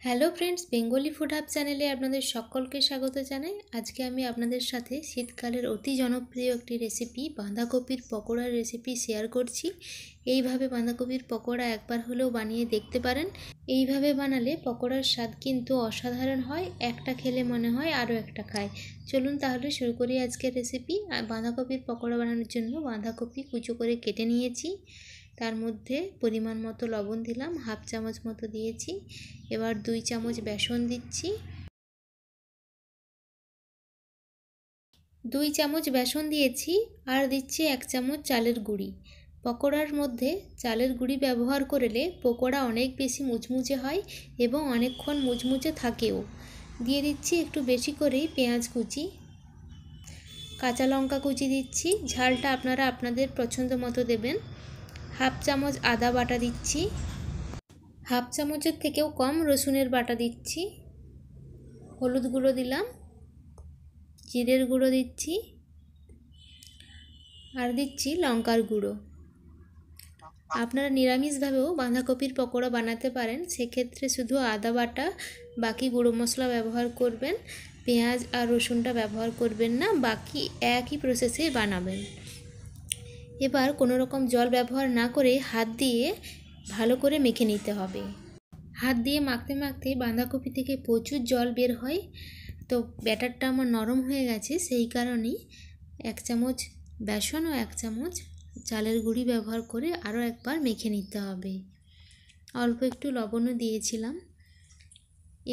Hello friends, Bengali food hub চ্যানেলে আপনাদের সকলকে স্বাগত জানাই। আজকে আমি আপনাদের সাথে শীতকালের অতি জনপ্রিয় একটি রেসিপি বাঁধাকপির পকোড়ার রেসিপি শেয়ার করছি। এইভাবে বাঁধাকপির পকোড়া একবার হলেও বানিয়ে দেখতে পারেন। এইভাবে বানালে পকোড়ার স্বাদ কিন্তু অসাধারণ হয়, একটা খেলে মনে হয় আরও একটা খায়। চলুন তাহলে শুরু করি আজকের রেসিপি। বাঁধাকপির পকোড়া বানানোর জন্য বাঁধাকপি কুচো করে কেটে নিয়েছি। তার মধ্যে পরিমাণ মতো লবণ দিলাম, হাফ চামচ মতো দিয়েছি। এবার 2 চামচ বেসন দিচ্ছি। 2 চামচ বেসন দিয়েছি আর দিচ্ছি 1 চামচ চালের গুঁড়ি। পকোড়ার মধ্যে চালের গুঁড়ি ব্যবহার করলে পকোড়া অনেক বেশি মুচমুচে হয় এবং অনেকক্ষণ মুচমুচে থাকেও। দিয়ে দিচ্ছি একটু বেশি করেই পেঁয়াজ কুচি, কাঁচা লঙ্কা কুচি দিচ্ছি। ঝালটা আপনারা আপনাদের পছন্দ মতো দেবেন। হাফ চামচ আদা বাটা দিচ্ছি। হাফ চামচের থেকেও কম রসুনের বাটা দিচ্ছি। হলুদ গুঁড়ো দিলাম, জিরের গুঁড়ো দিচ্ছি আর দিচ্ছি লঙ্কার গুঁড়ো। আপনারা নিরামিষভাবেও বাঁধাকপির পকোড়া বানাতে পারেন, সেক্ষেত্রে শুধু আদা বাটা বাকি গুঁড়ো মশলা ব্যবহার করবেন, পেঁয়াজ আর রসুনটা ব্যবহার করবেন না, বাকি একই প্রসেসে বানাবেন। এবার কোনো রকম জল ব্যবহার না করে হাত দিয়ে ভালো করে মেখে নিতে হবে। হাত দিয়ে মাখতে মাখতে বাঁধাকপি থেকে প্রচুর জল বের হয়, তো ব্যাটারটা আমার নরম হয়ে গেছে, সেই কারণেই 1 চামচ বেসন ও 1 চামচ চালের গুঁড়ি ব্যবহার করে আরও একবার মেখে নিতে হবে। অল্প একটু লবণও দিয়েছিলাম।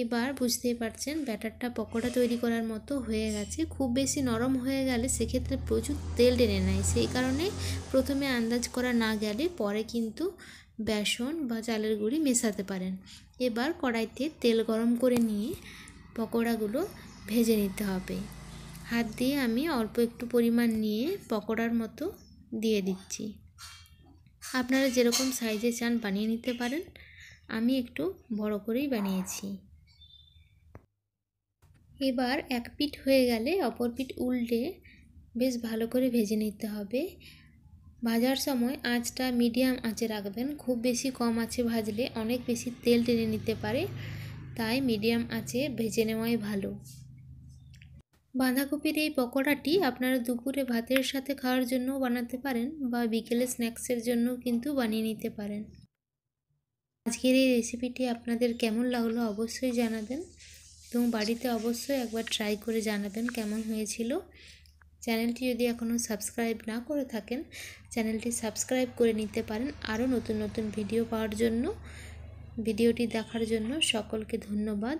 এবার বুঝতেই পারছেন ব্যাটারটা পকোড়া তৈরি করার মতো হয়ে গেছে। খুব বেশি নরম হয়ে গেলে সেক্ষেত্রে প্রচুর তেল টেনে নেয়, সেই কারণে প্রথমে আন্দাজ করা না গেলে পরে কিন্তু বেসন বা চালের গুঁড়ি মেশাতে পারেন। এবার কড়াইতে তেল গরম করে নিয়ে পকোড়াগুলো ভেজে নিতে হবে। হাত দিয়ে আমি অল্প একটু পরিমাণ নিয়ে পকোড়ার মতো দিয়ে দিচ্ছি। আপনারা যেরকম সাইজে চান বানিয়ে নিতে পারেন, আমি একটু বড় করেই বানিয়েছি। এবার এক পিঠ হয়ে গেলে অপর পিঠ উল্টে বেশ ভালো করে ভেজে নিতে হবে। ভাজার সময় আঁচটা মিডিয়াম আঁচে রাখবেন, খুব বেশি কম আঁচে ভাজলে অনেক বেশি তেল টেনে নিতে পারে, তাই মিডিয়াম আঁচে ভেজে নেওয়াই ভালো। বাঁধাকপির এই পকোড়াটি আপনারা দুপুরে ভাতের সাথে খাওয়ার জন্য বানাতে পারেন বা বিকেলে স্ন্যাক্সের জন্য কিন্তু বানিয়ে নিতে পারেন। আজকের এই রেসিপিটি আপনাদের কেমন লাগলো অবশ্যই জানাবেন এবং বাড়িতে অবশ্যই একবার ট্রাই করে জানাবেন কেমন হয়েছিল। চ্যানেলটি যদি এখনও সাবস্ক্রাইব না করে থাকেন, চ্যানেলটি সাবস্ক্রাইব করে নিতে পারেন আরও নতুন নতুন ভিডিও পাওয়ার জন্য। ভিডিওটি দেখার জন্য সকলকে ধন্যবাদ।